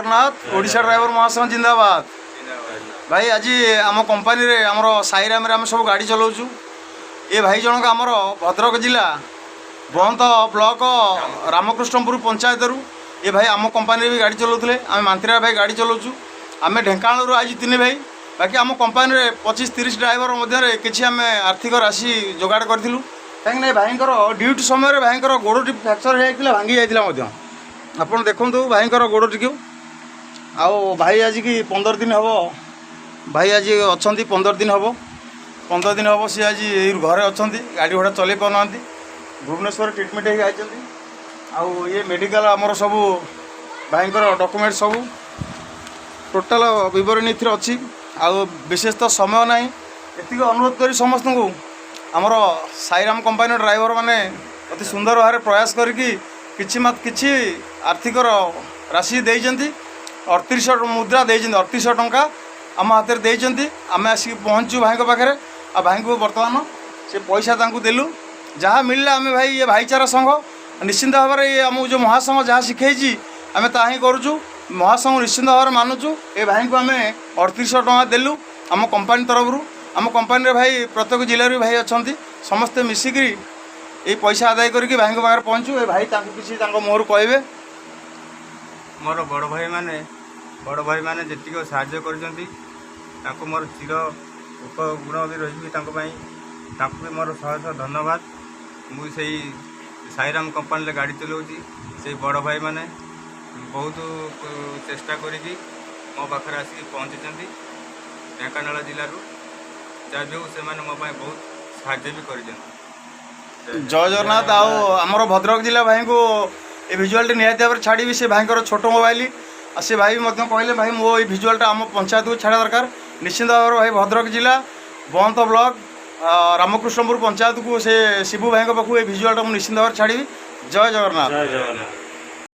Jagannath Odisha driver महासंघ जिंदाबाद। भाई आज आम कंपानी रे आमर साईराम आम सब गाड़ी चलाऊँ। ये भाई जनक आमर भद्रक जिला बहंत ब्लॉक रामकृष्णपुर पंचायत रु ये भाई आम कंपानी भी गाड़ी चलाऊे। आम मांतीरा भाई गाड़ी चलाऊँ। आम ढेंकानालू आज 3 भाई बाकी आम कंपानी रे 25-30 ड्राइवर मध्य किसी आम आर्थिक राशि जोगाड़ करूँ कहीं भाई ड्यूटी समय भाई गोड़ टी फ्रैक्चर होता भांगी जाता। आप देखूँ भाई गोड़ टी आओ भाई आज की 15 दिन हम भाई आज अच्छा 15 दिन हम 15 दिन हम सी आज घरे अच्छा गाड़ी घोड़ा चल पाना भुवनेश्वर ट्रिटमेंट हो ये मेडिकल आमर सब भाई डॉक्यूमेंट सब टोटाल विवरणी अच्छी आउ विशेष तो समय ना एति अनुरोध करी समस्त को आमर साईराम कंपानी ड्राइवर माने अति सुंदर भाव प्रयास करके किछि आर्थिक राशि देइजंती 3800 मुद्रा देइजंती 3800 टंका आम हाथ में देइजंती। आम आसिक पहुँचू भाई पाखे आ भाई को बर्तमान से पैसा तांकु देलु जहाँ मिलला आम भाई ये भाईचारा संघ निश्चिंत भाव में ये आम जो महासंघ जहाँ शिखेजी आम ता ही करूँ। महासंघ निश्चिंत भाव में मानुचु ये भाई को आम 3800 टंका देलु आम कंपानी तरफ आम कंपानी रे भाई प्रत्येक जिले भी भाई अच्छा समस्ते मिसिकी ये पैसा आदाय करके भाई पाखे पहुँचू। ए भाई किसी मुहर कहे मोर बड़ भाई माने जी साहाय्य कर मोर चिर उपगुण भी रही मोर शह धन्यवाद। मुझे साईराम कंपानी गाड़ी चलाऊँगी से बड़ भाई माने बहुत चेष्टा करी मो पाखे आसिक पहुँची ढेंकानाल जिलूर जहाँ भी से मो बहुत साहाय्य भी कर। जय जगन्नाथ। आमर भद्रक जिला भाई को ये भिजुआल निहाती भाव छाड़ी से भाई छोट मोबाइल से भाई कहले भाई मो ये भिजुआलटा आम पंचायत को छाड़ा दरकार निश्चिंत भाव भाई भद्रक जिला बहंत ब्लॉक रामकृष्णपुर पंचायत को से शिबू भाई पाखु ये भिजुआलटा निश्चिंत भाव छाड़ी। जय जगन्नाथ।